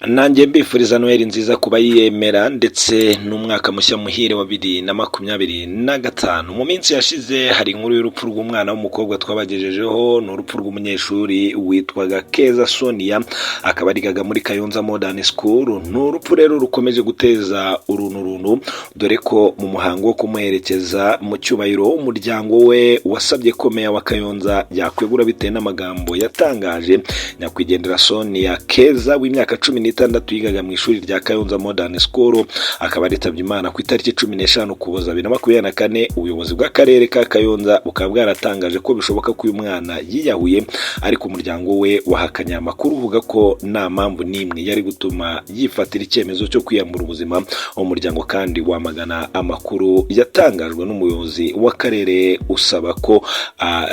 nanjye mbifuriza Noheli nziza kuba yiyemera ndetse n'umwaka mushya muhire wa 2025. Mu minsi yashize hari inkuru y'urupfu rw'umwana w'umukobwa twabagejejeho, n'urupfu rw'umunyeshuri witwaga Keza Sonia, akaba arigaga muri Kayonza Modern School. N'urupfu rero rukomeje guteza urunturuntu, dore ko mu muhango wo kumuherekeza mu cyubahiro umuryango we wasabye ko meya wa Kayonza yakwegura bitewe n'amagambo yatangaje. Nyakwigendera Sonia Keza w'imyaka 16 yigaga mu ishuri rya Kayonza Modern School, akaba aritabye Imana ku itariki 15 Ukuboza 2024. Ubuyobozi bw'akarere ka Kayonza bukaba bwaratangaje ko bishoboka ko uyu mwana yiyahuye, ariko umuryango we wahakanya amakuru uvuga ko nta mpamvu n'imwe yari gutuma yifatira icyemezo cyo kwiyambura ubuzima. Umuryango kandi wamagana amakuru yatangajwe n'umuyobozi w'akarere usaba ko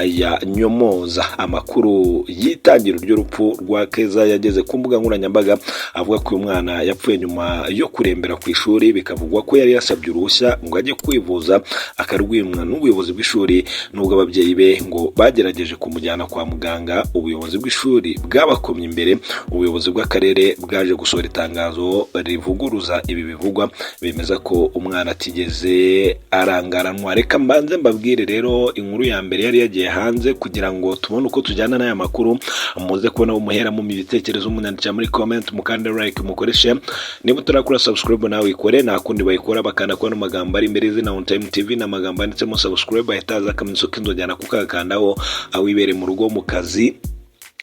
yanyomoza amakuru yitangira ry'urupfu rwa Keza yageze ku mbuga nkoranyambaga, avuga ko uyu mwana yapfuye nyuma yo kurembera ku ishuri. Bikavugwa ko yari yasabye uruhushya ngo ajye kwivuza, akarwimwa n'ubuyobozi bw'ishuri, nubwo ababyeyi be ngo bagerageje kumujyana kwa muganga. Ubuyobozi bw'ishuri bwabakomye imbere. Ubuyobozi bw'akarere bwaje gusohora itangazo rivuguruza ibi bivugwa, bemeza ko umwana atigeze arangaranwa. Reka mbanze mbabwire rero inkuru ya mbere yari yagiye hanze kugira ngo tubone uko tujyana n'aya makuru. Muze kubona umuhera mu bitekerezo munyandikira muri comment, mukande like, mukoreshe. Niba utarakora subscribe nawe ikore, nakundi bayikora bakanda kwa n'amagambo ari imbere zina On Time TV n'amagambo anditsemo subscribe, ahitaza akamenyetso k'inzogera kukakandaho awibere mu rugo, mu kazi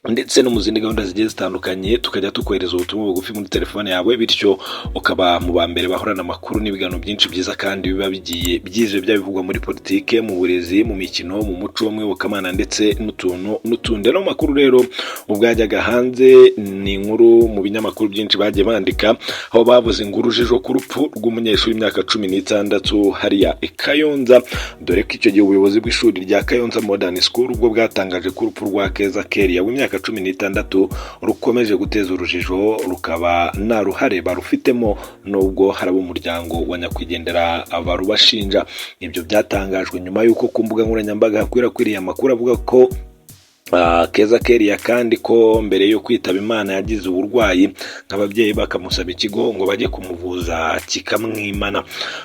ndetse no mu zindi gahunda zigiye zitandukanye. Tukajya tukohereza ubutumwa bugufi muri telefone yawe, bityo ukaba mu bambere bahorana amakuru n'ibiganiro byinshi byiza kandi biba bigiye byije byabivugwa muri politike, mu burezi, mu mikino, mu muco, mu iyobokamana ndetse n'utundi. No makuru rero ubwajyaga hanze ni inkuru mu binyamakuru byinshi bagiye bandika, aho bavuze inkuru jejo ku rupfu rw'umunyeshuri w'imyaka 16 hariya Kayonza, dore ko icyo gihe ubuyobozi bw'ishuri rya Kayonza Modern School ubwo bwatangaje ko urupfu rwa Keza Keria w'imyaka 16 rukomeje guteza urujijo, rukaba nta ruhare barufitemo, nubwo harabo umuryango wa nyakwigendera abarubashinja. Ibyo byatangajwe nyuma y'uko ku mbuga nkoranyambaga hakwirakwiriye amakuru avuga ko Keza Keria kandi ko mbere yo kwitaba Imana yagize uburwayi, nk'ababyeyi bakamusaba ikigo ngo bajye kumuvuza kikamwimana.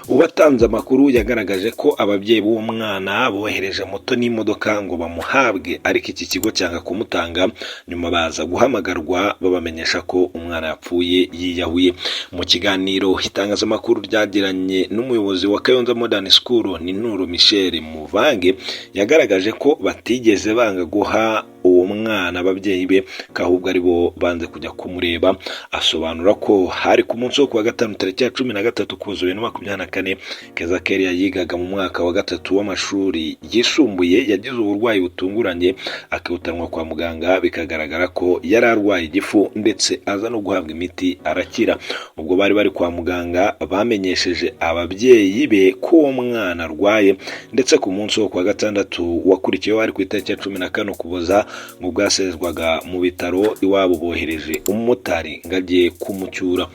Ubatanze amakuru yagaragaje ko ababyeyi b'uwo mwana bohereje moto n'imodoka ngo bamuhabwe, ariko iki kigo cyanga kumutanga. Nyuma baza guhamagarwa babamenyesha ko umwana yapfuye yiyahuye. Mu kiganiro itangazamakuru ryagiranye n'umuyobozi wa Kayonza Modern School ni Nuru Michel Muvange, yagaragaje ko batigeze banga guha uwo mwana ababyeyi be, kahubwo ari bo banze kujya kumureba. Asobanura ko hari ku munsi wo kuwa gatanu tariki ya 13 Ukuboza 2024 Keza Keria yigaga mu mwaka wa 3 w'amashuri yisumbuye yagize uburwayi butunguranye, akihutanwa kwa muganga. Bikagaragara ko yari arwaye igifu ndetse aza no guhabwa imiti arakira. Ubwo bari kwa muganga bamenyesheje ababyeyi be ko uwo mwana arwaye, ndetse ku munsi wo kuwa gatandatu wakurikiyeho ari ku itariki ya 14 Ukuboza ngo bwasezwaga mu bitaro iwabo bohereje umumotari ngo agiye kumucyura.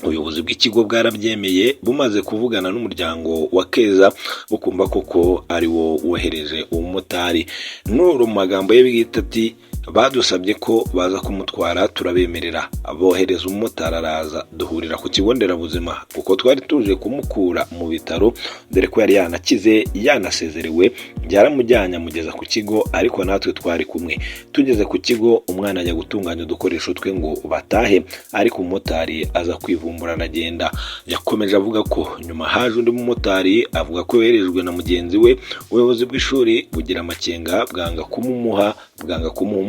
Ubuyobozi bw'ikigo bwarabyemeye, bumaze kuvugana n'umuryango wa Keza bukumva koko ari wo wohereje umumotari. Nuru mu magambo ye bwite ati, badusabye ko baza kumutwara turabemerera, abohereza umumotari araza, duhurira ku kigo nderabuzima kuko twari tuje kumukura mu bitaro, dore ko yari yanakize yanasezerewe. Byaramujyanye amugeza ku kigo, ariko natwe twari kumwe. Tugeze ku kigo umwana ajya gutunganya udukoresho twe ngo batahe, ariko umumotari aza kwivumbura aragenda. Yakomeje avuga ko nyuma haje undi mumotari avuga ko yoherejwe na mugenzi we. Ubuyobozi bw'ishuri bugira amakenga, bwanga kumuha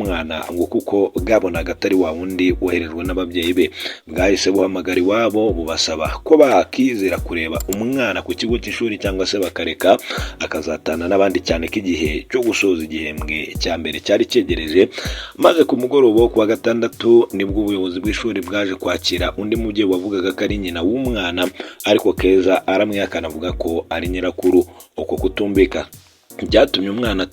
umwana ngo kuko bwabonaga atari wa wundi woherejwe n'ababyeyi be. Bwahise buhamagara iwabo bubasaba ko bakizera kureba umwana ku kigo cy'ishuri, cyangwa se bakareka akazatana n'abandi, cyane ko igihe cyo gusoza igihembwe cya mbere cyari cyegereje. Maze ku mugoroba wo kuwa gatandatu nibwo ubuyobozi bw'ishuri bwaje kwakira undi mubyeyi wavugaga ko ari nyina w'umwana, ariko Keza aramwihakana avuga ko ari nyirakuru. Uko kutumvika byatumye umwana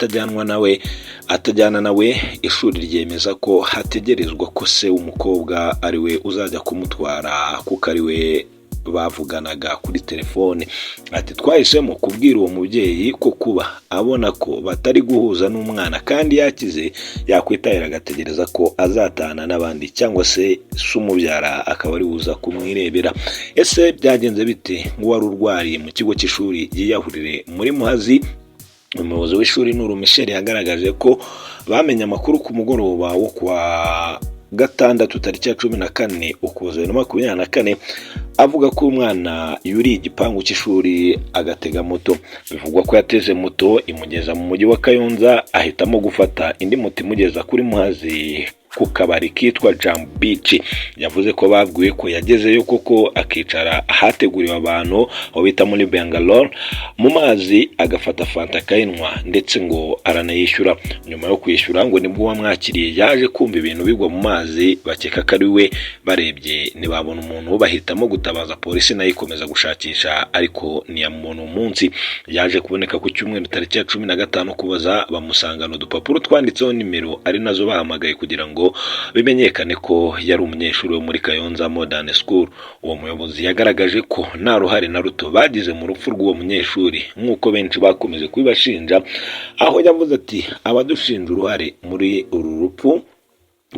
atajyana nawe. Ishuri ryemeza ko hategerezwa ko se w'umukobwa ari we uzajya kumutwara, kuko ari we bavuganaga kuri telefone. Ati twahisemo kubwira uwo mubyeyi ko kuba abona ko batari guhuza n'umwana kandi yakize yakwitahira agategereza ko azatana n'abandi cyangwa se umubyara akaba ari buza kumwirebera. Ese byagenze bite ngo wari urwariye mu kigo cy'ishuri yiyahurire muri Muhazi? Umuyobozi w'ishuri Nuru Michel yagaragaje ko bamenye amakuru ku mugoroba wo kwa gatandatu tariki ya 14 Ukuboza 2024 avuga ko umwana yuri igipangu cy'ishuri agatega moto. Bivugwa ko yateze moto imugeza mu mujyi wa Kayonza, ahitamo gufata indi moto imugeza kuri Muhazi ku kabari kitwa Jam Beach. Yavuze ko babwiwe ko yagezeyo koko akicara ahateguriwe abantu aho bita muri Bangalore mu mazi, agafata fanta kayinwa ndetse ngo aranayishyura. Nyuma yo kwishyura ngo nibwo wamwakiriye yaje kumva ibintu bigwa mu mazi, bakeka ko ari we. Barebye ntibabona umuntu, bahitamo gutabaza polisi nayo ikomeza gushakisha, ariko ntiyamuntu umunsi. Yaje kuboneka ku cyumweru tariki ya 15 Ukuboza, bamusangana udupapuro twanditseho nimero ari nazo bahamagaye kugira ngo bimenyekane ko yari umunyeshuri wo muri Kayonza Modern School. Uwo muyobozi yagaragaje ko nta ruhare na ruto bagize mu rupfu rw'uwo munyeshuri nk'uko benshi bakomeje kubibashinja, aho yavuze ati abadushinja uruhare muri uru rupfu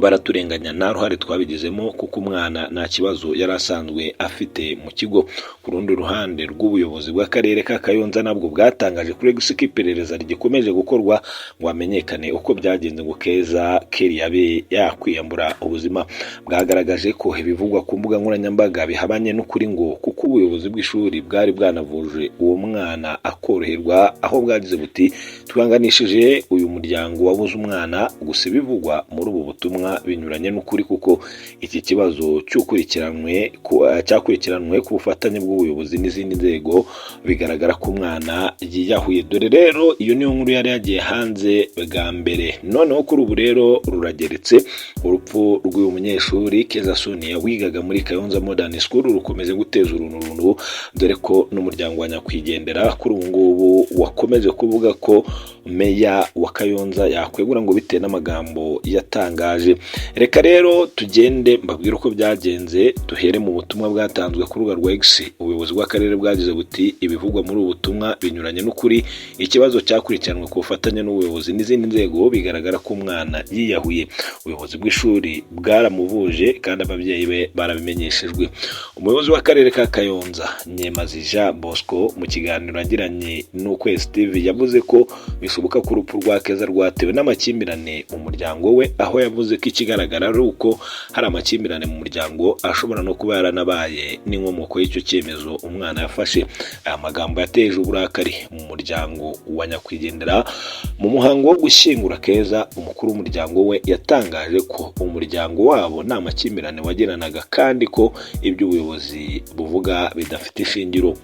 baraturenganya, nta ruhare twabigezemo kuko umwana nta kibazo yari asanzwe afite mu kigo. Ku rundi ruhande rw'ubuyobozi bw'akarere ka Kayonza nabwo bwatangaje kuri ko iperereza rigikomeje gukorwa ngo hamenyekane uko byagenze ngo Keza Kelly yabe yakwiyambura ubuzima. Bwagaragaje ko ibivugwa ku mbuga nkoranyambaga bihabanye n'ukuri ngo kuko ubuyobozi bw'ishuri bwari bwanavuje uwo mwana akoroherwa, aho bwagize buti twanganishije uyu muryango wabuze umwana. Gusa bivugwa muri ubu butumwa binyuranye n'ukuri kuko iki kibazo cyakurikiranwe ku bufatanye bw'ubuyobozi n'izindi nzego, bigaragara ko umwana yiyahuye. Dore rero iyo niyo nkuru yari yagiye hanze bwa mbere. Noneho kuri ubu rero rurageretse, urupfu rw'uyu munyeshuri Keza Sonia wigaga muri Kayonza Modern School rukomeje guteza urunturuntu, dore ko n'umuryango wa nyakwigendera kuri ubu ngubu wakomeje kuvuga ko meya wa Kayonza yakwegura ngo bitewe n'amagambo yatangaje. Reka rero tugende mbabwira uko byagenze. Duhere mu butumwa bwatanzwe ku rubuga rwa X. Ubuyobozi bw'akarere bwagize buti ibivugwa muri ubu butumwa binyuranye n'ukuri, ikibazo cyakurikiranwe ku bufatanye n'ubuyobozi n'izindi nzego, bigaragara ko umwana yiyahuye. Ubuyobozi bw'ishuri bwaramuvuje kandi ababyeyi be barabimenyeshejwe. Umuyobozi w'akarere ka Kayonza Nyemazi Jean Bosco mu kiganiro yagiranye n'Ukwezi TV yavuze ko bishoboka ko urupfu rwa Keza rwatewe n'amakimbirane mu muryango we, aho yavuze ko ikigaragara ari uko hari amakimbirane mu muryango ashobora no kuba yaranabaye n'inkomoko y'icyo cyemezo umwana yafashe. Aya magambo yateje uburakari mu muryango wa nyakwigendera. Mu muhango wo gushyingura Keza, umukuru w'umuryango we yatangaje ko umuryango wabo nta makimbirane wagiranaga kandi ko ibyo ubuyobozi buvuga bidafite ishingiro.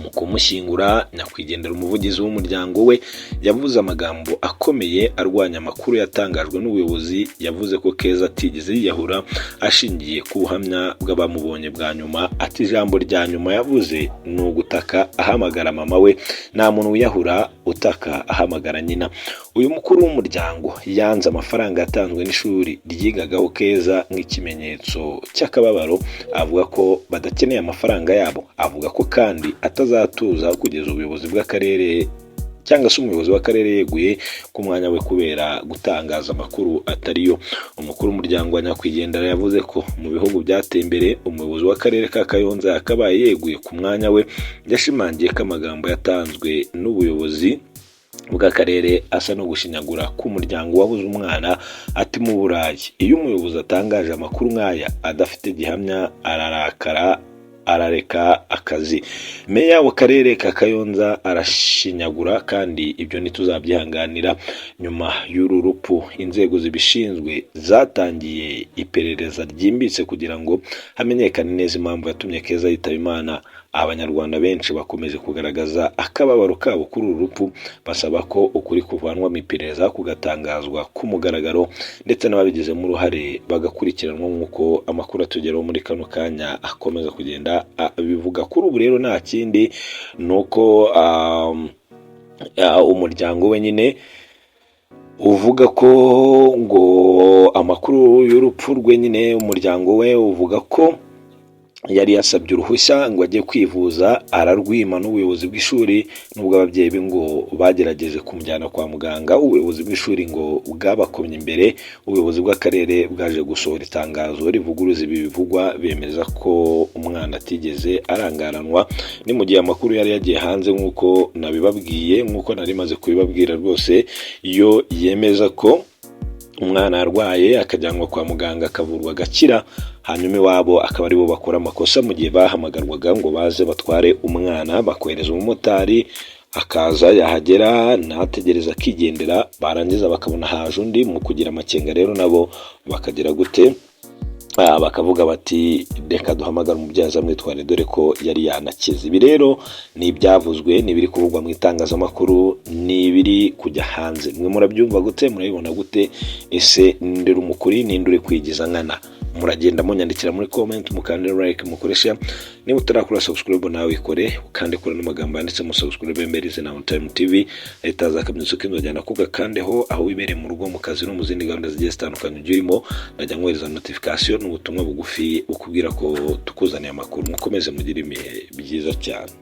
Mu kumushyingura, nyakwigendera umuvugizi w'umuryango we yavuze amagambo akomeye arwanya amakuru yatangajwe n'ubuyobozi. Yavuze ko Keza atigeze yiyahura ashingiye ku buhamya bw'abamubonye bwa nyuma. Ati ijambo rya nyuma yavuze ni ugutaka ahamagara mama we, nta muntu wiyahura utaka ahamagara nyina. Uyu mukuru w'umuryango yanze amafaranga yatanzwe n'ishuri ryigagaho Keza nk'ikimenyetso cy'akababaro, avuga ko badakeneye amafaranga yabo. Avuga ko kandi atazatuza kugeza ubuyobozi bw'akarere cyangwa se umuyobozi w'akarere yeguye ku mwanya we kubera gutangaza amakuru atariyo. Umukuru w'umuryango wa nyakwigendera yavuze ko mu bihugu byateye imbere umuyobozi w'akarere ka Kayonza yakabaye yeguye ku mwanya we. Yashimangiye ko amagambo yatanzwe n'ubuyobozi bw'akarere asa no gushinyagura ku muryango wabuze umwana. Ati mu Burayi iyo umuyobozi atangaje amakuru nk'aya adafite gihamya ararakara arareka akazi. Meya w'akarere ka Kayonza arashinyagura kandi ibyo ntituzabyihanganira. Nyuma y'uru rupfu, inzego zibishinzwe zatangiye iperereza ryimbitse kugira ngo hamenyekane neza impamvu yatumye Keza yitaba Imana. Abanyarwanda benshi bakomeje kugaragaza akababaro kabo kuri uru rupfu, basaba ko ukuri kuvanwa mu iperereza kugatangazwa ku mugaragaro ndetse n'ababigizemo uruhare bagakurikiranwa nk'uko amakuru atugeraho muri kano kanya akomeza kugenda bivuga. Kuri ubu rero nta kindi nuko umuryango we nyine uvuga ko ngo amakuru y'urupfu rwe nyine umuryango we uvuga ko yari yasabye uruhushya ngo ajye kwivuza ararwima n'ubuyobozi bw'ishuri, nubwo ababyeyi be ngo bagerageje kumujyana kwa muganga. Ubuyobozi bw'ishuri ngo bwabakomye imbere, ubuyobozi bw'akarere bwaje gusohora itangazo rivuguruza ibi bivugwa, bemeza ko umwana atigeze arangaranwa. Ni mu gihe amakuru yari yagiye hanze nk'uko nabibabwiye, nk'uko nari maze kubibabwira rwose, iyo yemeza ko umwana arwaye akajyanwa kwa muganga akavurwa agakira, hanyuma iwabo akaba aribo bakora amakosa mu gihe bahamagarwaga ngo baze batware umwana, bakohereza umumotari akaza, yahagera ntategereza akigendera, barangiza bakabona haje undi. Mu kugira amakenga rero nabo bakagira gute, bakavuga bati reka duhamagara umubyaza mwitware dore ko yari yanakize. Ibi rero ni ibyavuzwe, ni ibiri kuvugwa mu itangazamakuru, ni ibiri kujya hanze. Mwe murabyumva gute, murabibona gute? Ese ndere umukuri ninde uri kwigiza nkana? Muragenda munyandikira muri comment, mukande like, mukoresha. Niba utarakora subscribe nawe ikore, ukande kora n'amagambo yanditse mu subscribe mberize na On Time TV, itaza akamenyetso k'inzogera kuga kandeho, aho wibereye mu rugo, mu kazi no mu zindi gahunda zigiye zitandukanye urimo, najya nkohereza notification n'ubutumwa bugufi ukubwira ko tukuzaniye amakuru. Mukomeze mugire ibihe byiza cyane.